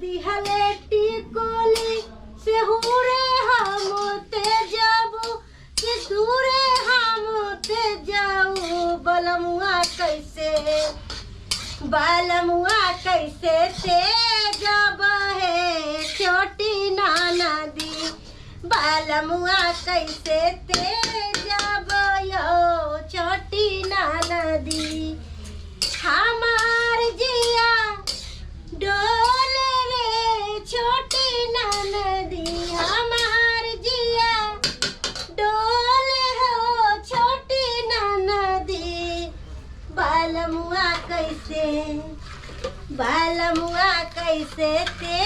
दिहलेटी कोली से हुरे हम ते जाबू कि दूरे हम ते जाऊ बलमुआ कैसे ते जब है छोटी नाना दी बालमुआ कैसे ते जब यो छोटी नाना दी हमार जिया डोले रे छोटी ननदी हमार जिया डोले हो छोटी ननदी बालमुआ कैसे ते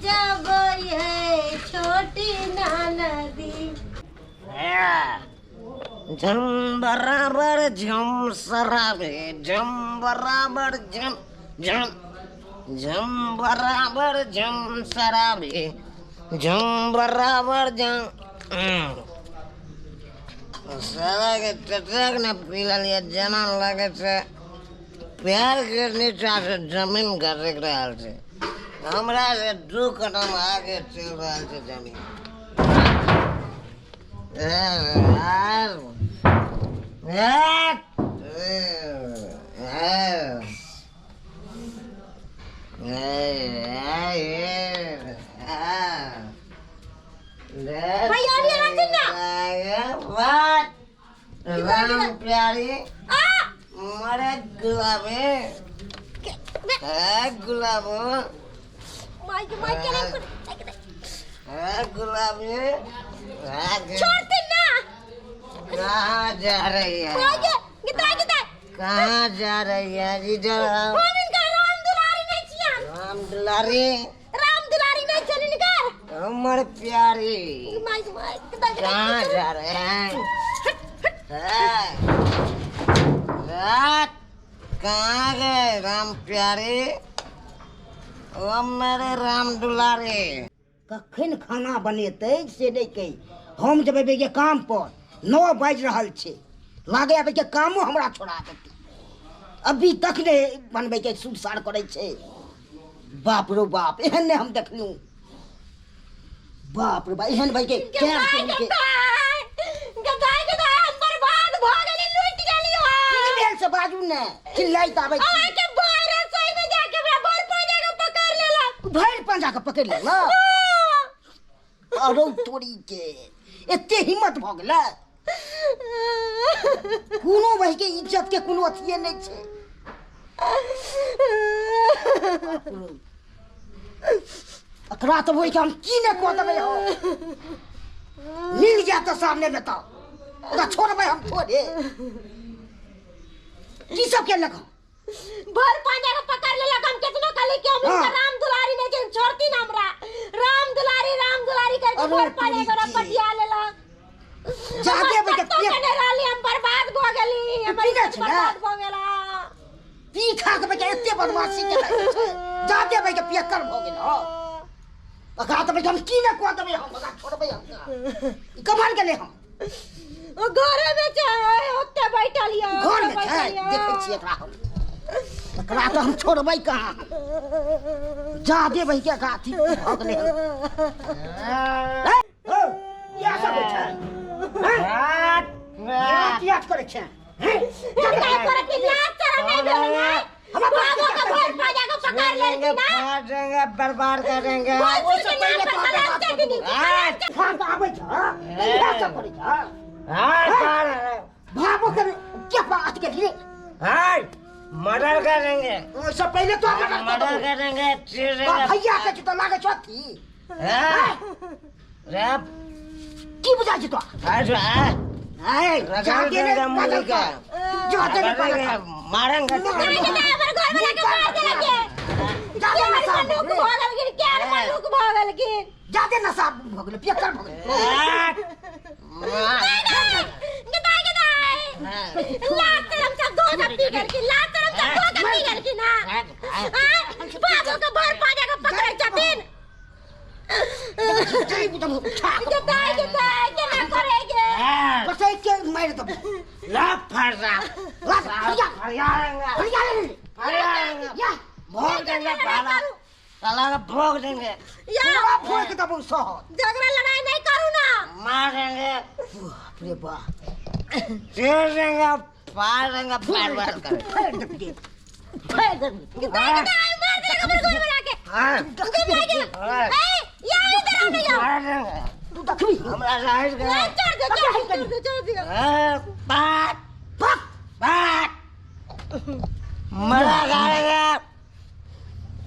जब ये छोटी ननदी झम बराबर झम सराबे झम बराबर झम झम झम बराबर झम सराबे झम बराबर झम साला के टटक ने पीला लिया जना लगे से प्यार करने से जमीन घरे रहल से हमरा से 2 कदम आगे चल रहल से जमीन प्यारी मरे गुलाबे गुलाबो गुलाबी छोड़ते ना कहाँ जा रही है कहाँ जा रही है इधर राम दुलारी नहीं चली निकाल हमर प्यारी कहाँ जा रहे हैं कहाँ गए राम प्यारे ओ मेरे राम दुलारे कखन खाना बनेते से नहीं कही हम जब के काम पर 9 बाज रहल छे लागे अब के कामो हमरा छोड़ा देती अभी तक ने बनबे के सूट साड़ करे छे बाप रो बाप एहन ने हम देखलू बाप रे भाई एहन भाई के क्या सुन के हम बर्बाद भ गेली लूट गेली हो की बेल से बाजू ने चिल्लाई त आबै आ के बाहर रसोई में जाके मैं भर पंजा के पकड़ लेला भर पंजा के पकड़ लेला अरे तोरी के एते हिम्मत भ गेला कोनो भाई के इज्जत के कोनो अथिए नहीं छे अकरा तो वही हम की ने को देबे हो मिल जा तो सामने में तो ओदा छोड़बे हम थोड़े की सब के लगा भर पंजा के पकड़ लेला हम केतनो कहले कि हम राम दुलारी ने के छोड़ती ना हमरा राम दुलारी करके भर पंजा के पटिया लेला जागे बे के ने राली हम बर्बाद भ गेली हमर बर्बाद भ गेला पी खा के बे एते बदमाशी के जागे बे के पियकर भ गेल हो अगा तो हम की ने को देबे हम अगा छोड़बे हम कमाल गेले हम ओ घरे में चाहे ओते बैठल या घर में छै देखै छी एकरा हम एकरा तो हम छोड़बै कहां जागे बे के गाथी भ गेले या सब छै क्या करे छै क्या करे कि लात तरह नहीं भेल हम बाबू का भर पंजा के पकड़ लेंगे ना फाड़ेंगे बर्बाद करेंगे वो सब पहले तो बात करनी खान तो आबै छ क्या सब करे छ बाबू के क्या बात के लिए मर्डर करेंगे सब पहले तो मर्डर करेंगे भैया के तो लागे छथी रैप की बुझाई छ तो जाके ने मुर्गी का जाके ने मारेंगे घर में लेके मार दे लगे जाके ना साहब लोग भागल गिर क्या लोग भागल गिर जाके ना साहब भगले पियकर भगले लातरम सब दो पी करके लातरम सब दो पी करके ना बाबू का भर पाजा का पकड़े छथिन के ना करेंगे कसै के मार दो ला फरसा ला या हरियाणा या बहुत जगह भाला साला को भोग देंगे, या पूरा फोड़ दबो सह झगड़ा लड़ाई नहीं करूँ ना। मार देंगे, बाप रे बाप चीर देंगे, फाड़ देंगे, फाड़ कर। फेर दे फेर दे कितना मार देगा मेरे गोल बना के। हाँ, तुम भागे ए या इधर आओ नहीं आओ। मार देंगे, तू दखवी हमरा राइट नहीं, छोड़ दे छोड़ दिया। बात, बात,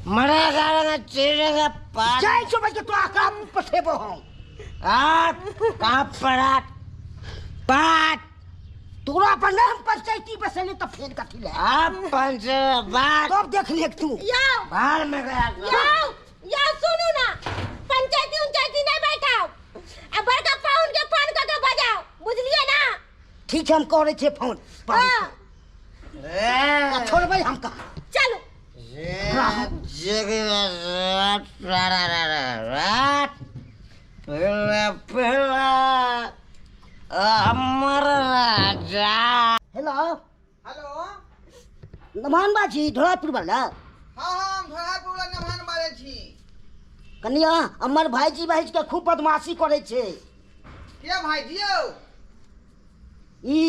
मरा गाड़ेगा, चीरेगा, पार, जय जो भाई के तो आका पठेबो हम कहाँ पड़ा, बात, तोरा पर ना हम पंचायती बसले तो फेर कथी ले आप पंच, बात, तब देख ले तू या बाहर में गया, या सुनो ना, पंचायती उंचायती नहीं बैठाओ। अब बड़का पाउन के फोन करके बजाओ, बुझलिए ना। ठीक है हम करे छे फोन हाँ, छोड़ भाई हम का चलो अमर राजा। हेलो हेलो नमान बाजी ढोलापुर वाला हाँ हम धोलापुर वाला नमान बारे छी। कनिया हमर भाईजी भाईज के खूब बदमाशी करे छे के भाई जियो ई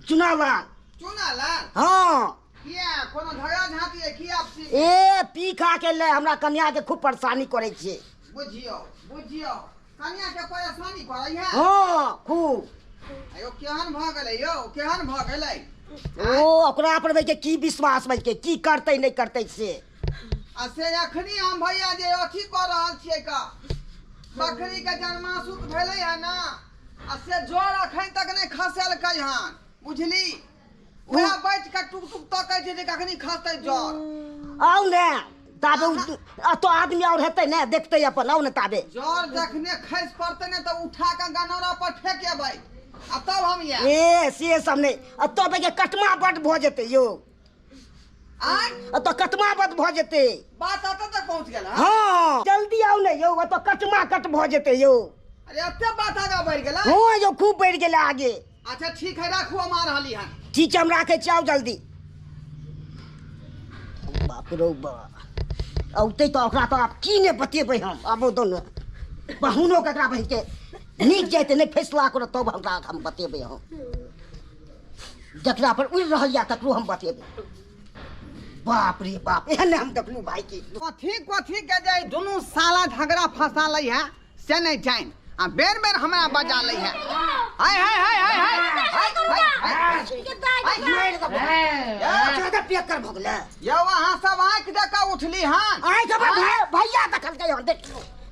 चुनावा चुनाला हाँ किया कोनो झगड़ा झांटी है की आपसी ए पी खा के ले हमरा कन्या के खूब परेशानी करे छे बुझियो बुझियो कन्या के परेशानी पड़ै है। हाँ खूब आयो केहन भ गेलै यो केहन भ गेलै ओ ओकरा पर भाई के की विश्वास भाई के की करते नहीं करते से आ से अखनी हम भैया जे अथी कर रहल छियै का बकरी के जन्मासुक भेलै है ना आ से जोर अखन तक नहीं खसल कै हन बुझली वह बैठ के टुक टुक तकै छै जे कखनी खसतै जोर आओ ने ताबे तो आदमी और हेतै ने देखते अपन आओ ने ताबे जोर जखने खस पड़ते ने तो उठा के गनौरा पर फेंकेबै आ तब हम ये ए से सब नहीं तो भाई के कटमा बट भ जेते यो आय तो कटमा बट भ जेते बात अत तक पहुंच गेल हँ? हाँ जल्दी आओ ने यो तो कटमा कट भ जेते यो अरे अते बात आगा बढ़ गेल हाँ यो खूब बढ़ गेले आगे अच्छा ठीक है राखू हम आ रहली हन ठीक है हम राखे चाओ जल्दी बाप रे बाप औते तो ओकरा तो आप की ने बतेबै हम आबो दोनों बहुनो ककरा भाई के नीक जाते नहीं फैसला करो तब हमरा हम बतेबै हम जकरा पर उड़ रहल या तकरो हम बतेबै बाप रे बाप एहन हम देखलू भाई के कथी के जाय दुनू साला झगड़ा फंसा लै है से नहीं जान आ बेर बेर हमरा बजा लै है हाय हाय हाय हाय हाय ज्यादा पेक कर भगले यो अहाँ सब आंख देका उठली हन आइ के भैया देखल के हम देख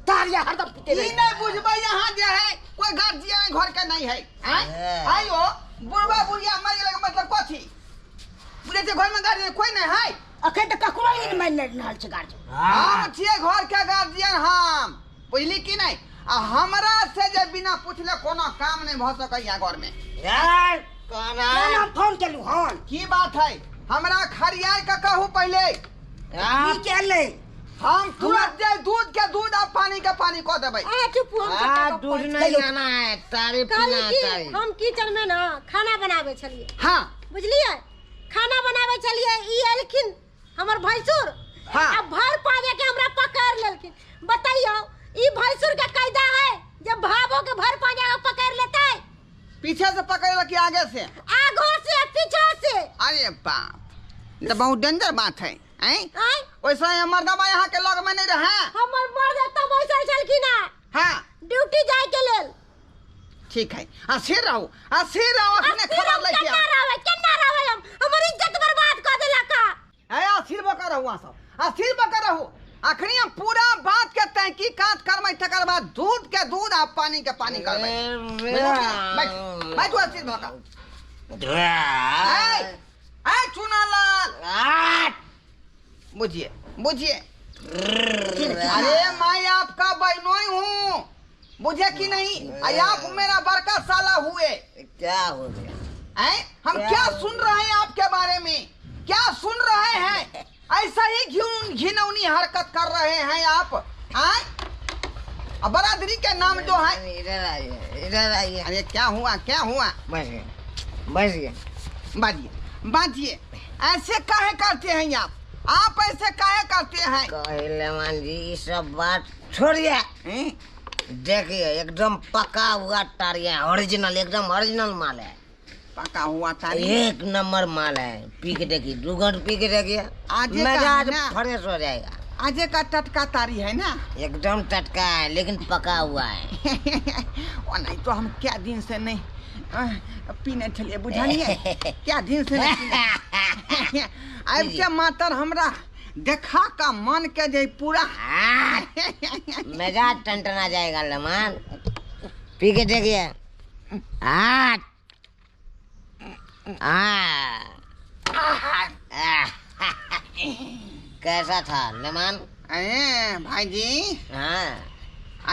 तारिया हरदम पीते ई नहीं बुझबै यहाँ जे है कोई गार्जियन घर के नहीं है आयो बुढ़वा बुढ़िया मर गेलै के मतलब कथी बुझे जे घर में गार्जियन कोई नहीं है अखन तक ककरो नहीं मान रहल छै गार्जियन हम छियै घर के गार्जियन हम बुझली कि नहीं आ हमरा से जे बिना पूछले कोनो काम नहीं भ सकैया घर में यार हम फोन केलू हन की बात है हमरा खरियार का कहू पहले की केले हम तुरंत जे दूध के दूध आ पानी के पानी कह देबै चुप हो दूध नहीं आना है, तारीफ काली ना की तारीफ। हम किचन में ना खाना बनावे छलिए हाँ बुझलिए खाना बनावे छलिए ई एलखिन हमर भैंसुर हाँ। अब भर पावे के हमरा पकड़ लेलखिन बताइयो ई भैंसुर के कायदा है जब भावो के भर पावे के पकड़ लेता है पीछे से पकड़ कि आगे से आगो से पीछे से अरे बाप ये तो बहुत डेंजर बात है हैं आय वैसे मर्दबा यहाँ के लग में नहीं रहे हमर मर्द तब बैसल छलखिन हाँ ड्यूटी जाय के लेल ठीक है अस्थिर रहो अपने खबर ले के केना रहबै हम हमर इज्जत बर्बाद कर देला का है अस्थिर बकर रहो सब अस्थिर बकर रहो अखनी हम पूरा बात के तहकीकात करबै तकर बाद दूध के दूध आ पानी के पानी करबै बैठ बैठ अस्थिर बकर ऐ चुनालाल बुझिए बुझिए अरे मैं आपका बहनोई हूँ बुझे कि नहीं आप मेरा बड़का साला हुए क्या हो गया हैं हम क्या सुन रहे हैं आपके बारे में क्या सुन रहे हैं ऐसा ही घिनौनी हरकत कर रहे हैं आप बरादरी के नाम जो है इधर आइए अरे क्या हुआ बस गए बाजिए बाजिए ऐसे काहे करते हैं आप आप ऐसे काहे करते हैं? कहलेमान जी ये सब बात छोड़िए। हैं? देखिए एकदम पका हुआ तारिया, ओरिजिनल, एकदम ओरिजिनल माल है, पका हुआ तारी। एक नंबर माल है। पी के देखिए, 2 घंटे पी के देखिए, आज का मिजाज है ना? फ्रेश हो जाएगा। आज का टटका तारी है ना? एकदम टटका है लेकिन पका हुआ है। और नहीं तो हम क्या दिन से नहीं पीने चलिए, बुझानिए क्या दिन से नहीं पीने। अब के मातर हमरा देखा का मन के जे पूरा मिजाज टनटना जाएगा लेमान। पी के देखिए। कैसा था लेमान? अरे भाई जी, हाँ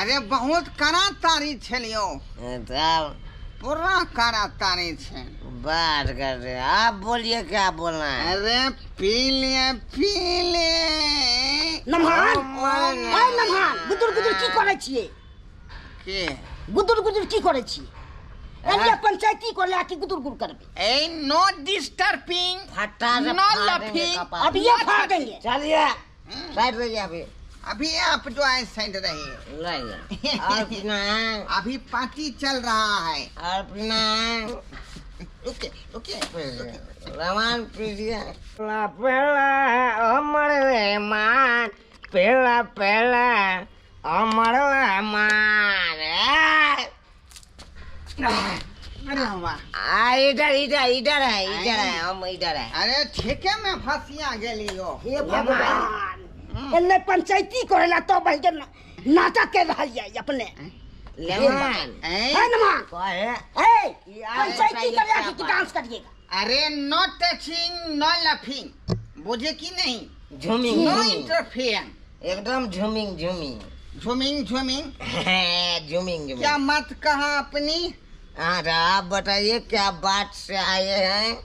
अरे बहुत कड़ा तारी छलियो, तब पूरा कड़ा तारी छे। बात कर रहे, आप बोलिए क्या बोलना है। अरे पी लिए पी ले। नमहान ओए नमहान, गुदुर गुदुर की करे छिए? के गुदुर गुदुर की करे छिए? एलिया पंचायती को लाके गुदुर गुदुर करबे। ए नो डिस्टर्बिंग, फट्टा से नो फाड़ देंगे लफी। कपाट। अब ये फाड़ देंगे। चलिए साइड रहिए अभी। अभी आप जो है साइड रहिए। लाइए और पीना है, अभी पार्टी चल रहा है। और पीना है। रुके रुके। रमान पीजिए। पेला पेला अमर रहमान, पेला पेला अमर रहमान। अरे वाह, इधर इधर इधर है, हम इधर है। अरे ठेके में फंसिया गेलियो। हे भगवान, एने पंचायती करेला तो भाई के नाटक के रहल जाय अपने। लेमान है नमहान, कहे ए पंचायती करेला कि डांस करिएगा? अरे नो टचिंग नो लफिंग, बुझे कि नहीं? झूमिंग नो झूमिंग, इंटरफेयर। एकदम झूमिंग झूमिंग झूमिंग झूमिंग झूमिंग झूमिंग। क्या मत कहा अपनी? अरे आप बताइए क्या बात से आए हैं?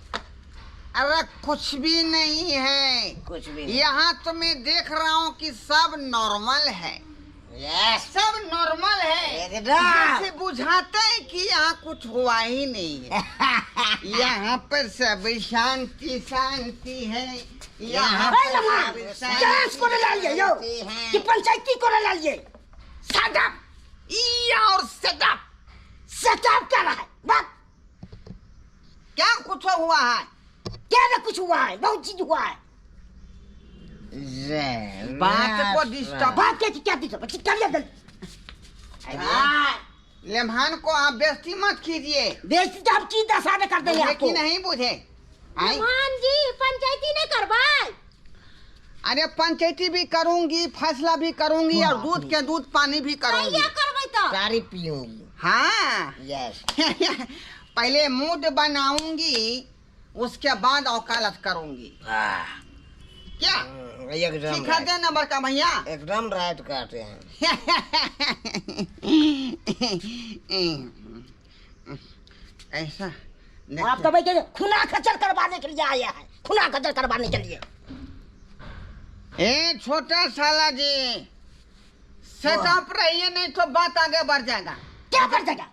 अरे कुछ भी नहीं है, कुछ भी नहीं। यहाँ तो मैं देख रहा हूँ कि सब नॉर्मल है, यस सब नॉर्मल है। एकदम। जैसे बुझाता है कि यहाँ कुछ हुआ ही नहीं है। यहाँ पर सब शांति शांति है। यहाँ ए पर नमहान, सब डांस करेला ये यो कि पंचायती करेला ये? सेटअप और सेटअप। सेटअप कर रहा है बात? क्या कुछ हुआ है? क्या ना कुछ हुआ है, बहुत चीज हुआ है। बात को डिस्टर्ब। बात क्या दिक्कत है? करिए जल्दी। लेम्हान को आप बेइज्जती मत कीजिए। बेइज्जती तो हम की दशा में कर देंगे बुझे आपको। कि नहीं बुझे? आई? मान जी पंचायती नहीं करवाए। अरे पंचायती भी करूंगी, फैसला भी करूंगी और दूध के दूध पानी भी करूंगी। क्या करवाई तो? सारी पीऊंगी। हाँ यस पहले मूड बनाऊंगी, उसके बाद औकालत करूंगी। क्या एकदम सिखा right। दे नंबर का भैया। एकदम राइट काटे हैं। ऐसा आप तो भाई के खुना खचर करवाने के लिए आया है, खुना खचर करवाने के लिए। ए छोटा साला जी, सेटअप रहिए, नहीं तो बात आगे बढ़ जाएगा। क्या कर देगा?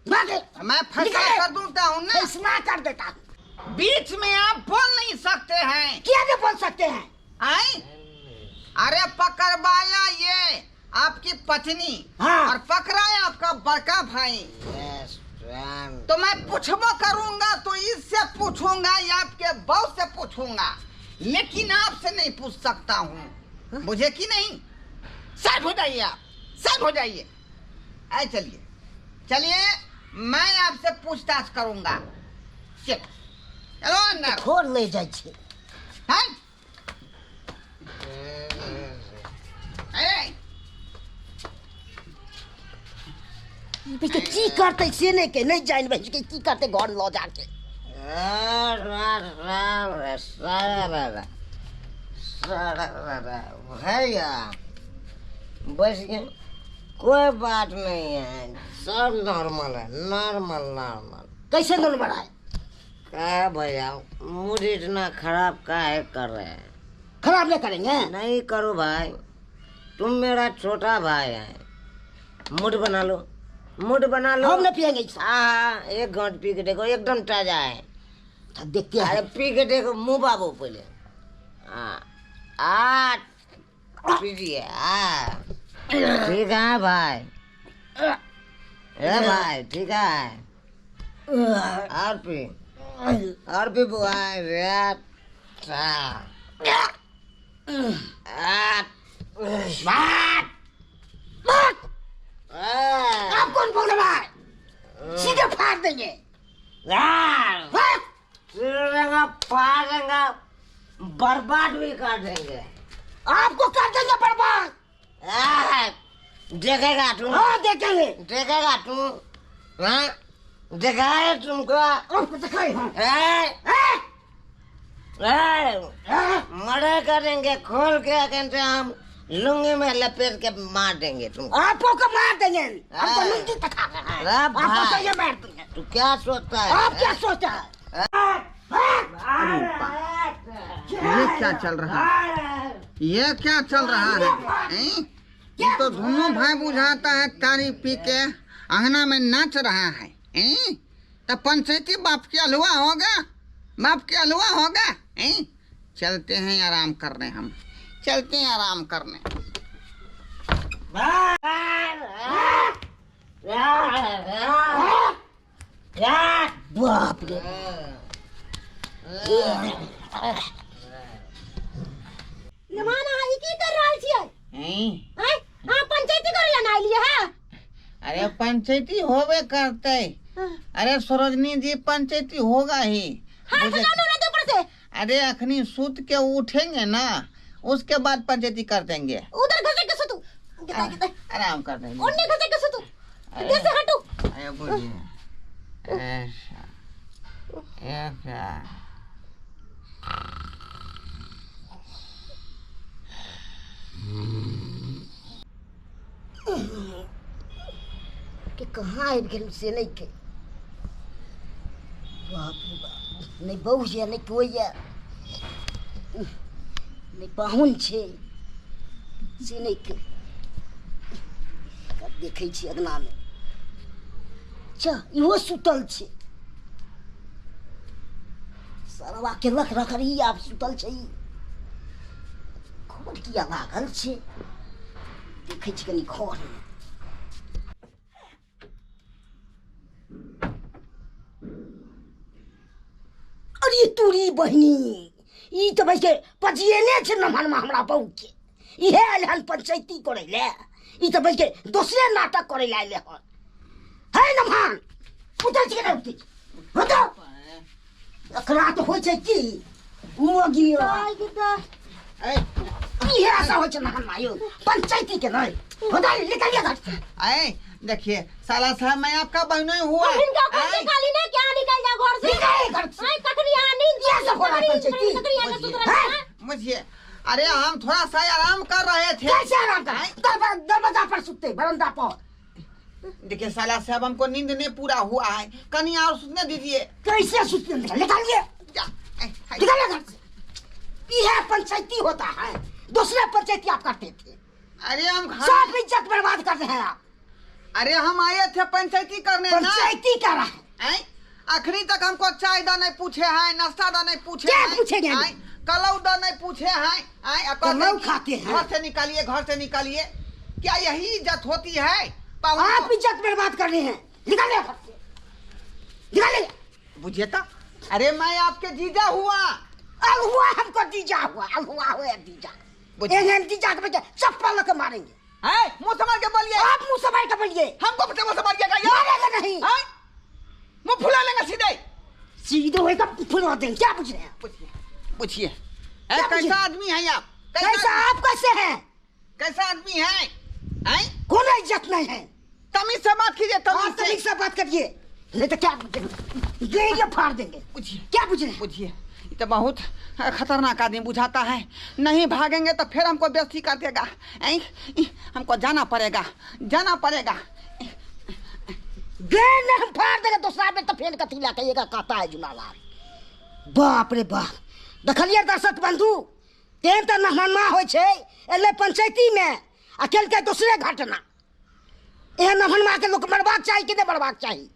भागे। मैं फैसला निकले। कर दूंगा हूँ ना। फैसला कर देता हूँ। बीच में आप बोल नहीं सकते हैं। क्या नहीं बोल सकते हैं? आई? अरे पकड़वाया ये आपकी पत्नी, हाँ। और पकड़ा है आपका बड़का भाई। यस तो मैं पूछबो करूंगा तो इससे पूछूंगा या आपके बहू से पूछूंगा, लेकिन आपसे नहीं पूछ सकता हूँ। मुझे कि नहीं? साइड हो जाइए, आप साइड हो जाइए। आए चलिए चलिए, मैं आपसे पूछताछ करूंगा। चलो अंदर। छोड़ ले जाए छे। हैं? अरे बेटे की करते से नहीं के नहीं जाइन भाई के की करते घर लो जाके। भैया बस ये कोई बात नहीं है, सब नॉर्मल है, नॉर्मल नॉर्मल। कैसे नॉर्मल है? क्या भैया मूड इतना खराब काहे कर रहे हैं? खराब नहीं करेंगे। नहीं करो भाई, तुम मेरा छोटा भाई है, मूड बना लो, मूड बना लो। हम नहीं पिएंगे इस। हाँ 1 घंटे पी के देखो, एकदम ताजा है। देखते अरे हैं। पी के देखो, मुँह बाबू पहले। हाँ आठ पीजिए ठीक है भाई। भाई ठीक है और भी बुआ आठ आप कौन बोल रहा है? सीधे फाड़ देंगे। फाड़ेंगे बर्बाद भी कर देंगे। आपको कर देंगे बर्बाद। देखेगा तुम? हाँ देखेंगे। देखेगा तुम? हाँ दिखाए तुमको? आपको दिखाए मर्डर करेंगे खोल के कहते हम लुंगी में लपेट के मार देंगे तुमको। आपको को मार देंगे। आपको लुंगी दिखा रहा है। आपको तो ये मार देंगे। तू क्या सोचता है? आप क्या सोचता है? ये क्या चल रहा है? ये क्या चल रहा है? ये तो दोनों भाई बुझाता है तारी पी के अंगना में नाच रहा है। तो पंचायती बाप के हलवा होगा, बाप के हलवा होगा। चलते हैं आराम करने, हम चलते हैं आराम करने। बाप रे नमाना ई की कर रहल छियै? हैं हां पंचायती करे ला ना लिए है। अरे पंचायती होवे करते। अरे सरोजनी जी पंचायती होगा ही। हां तो ना दे ऊपर से। अरे अखनी सूत के उठेंगे ना, उसके बाद पंचायती कर देंगे। उधर घसे के सुतू आराम कर देंगे। ओन्ने घसे के सुतू इधर से हटू। अरे बोलिए ऐसा ऐसा कि कहाँ आबि गेल से नहीं के। बाप रे बाप, नहीं बहू है नहीं कोई है, नहीं पाहुन छे से नहीं के। अब देखे छी अगना में इहो सुतल छे। सरवा के लख रखरी आप सुतल छे। खोट किया लागल छे। देखे छी कनी घर में। अरे तूरी बहनी ई तो भाई के पजिएले छे नमहन में हमरा बहू के। इहे आइल हन पंचायती करे ले। ई तो भाई के दूसरे नाटक करे ले आइले हन। है नमहन उतर के उठती होतो अकरा तो होय छे की मोगी आई किता इहे ऐसा होय छे नमहन मायो पंचायती के नहीं होता निकल घर से। आए देखिए साला साहब मैं आपका बहन ही हुआ। इनका कोई खाली ना क्या निकल जा घर से। निकल घर से। हां ककरी आ नींद ये सब हो रहा है पंचायती। ककरी आ सुत रहा है। मुझे अरे हम थोड़ा सा आराम कर रहे थे। कैसे आराम कर? दरवाजा पर सुते बरंदा पर। देखिए साला साहब हमको नींद नहीं पूरा हुआ है, कहीं और सुनने दीजिए। कैसे सुते निकालिए निकालिए घर से। यह पंचायती होता है, दूसरे पंचायती आप करते थे। अरे हम सब इज्जत बर्बाद कर रहे हैं आप। अरे हम आए थे पंचायती करने ना। पंचायती कर रहा है। आखिरी तक हमको चाय दा नहीं पूछे हैं, नाश्ता दा नहीं पूछे क्या हैं, पूछेंगे? कलौ दा नहीं पूछे हैं। कलौ खाते हैं। घर से निकालिए, घर से निकालिए। क्या यही इज्जत होती है? आप इज्जत बर्बाद कर रहे हैं। निकालिए घर से निकालिए। बुझिए तो अरे मैं आपके जीजा हुआ। अब हुआ हमको दीजा हुआ। अब हुआ दीजा। एक दीजा के बच्चे चप्पल लेकर मारेंगे। मुंह संभाल के बोलिए। आप मुंह संभाल के बोलिए। हमको मुंह संभाल के कहिए। मारेंगे नहीं। मुंह फुला लेंगे सीधे। सीधे होएगा फुला देंगे। क्या पूछ रहे हैं? पूछिए क्या कैसा आदमी है आप? कैसा आप कैसे हैं? कैसा आदमी है? कौन इज्जत नहीं है? तमीज से बात कीजिए। तमीज से बात करिए नहीं तो क्या पूछेंगे? ये फाड़ देंगे। पूछिए क्या पूछ रहे हैं? पूछिए। ये तो बहुत खतरनाक आदमी बुझाता है। नहीं भागेंगे तो फिर हमको बेइज्जती कर देगा। हमको जाना पड़ेगा, जाना पड़ेगा। गेंद हम फाड़ देंगे दूसरा में तो फेल कतीला कहिएगा कहता है जुलालाल। बाप रे बाप, देखलिए दर्शक बंधु, तेन तो नहना हो छे एले पंचायती में अकेल के दूसरे घटना। यह नहनमा के लोग मरबाक चाहिए कि नहीं मरबाक चाहिए?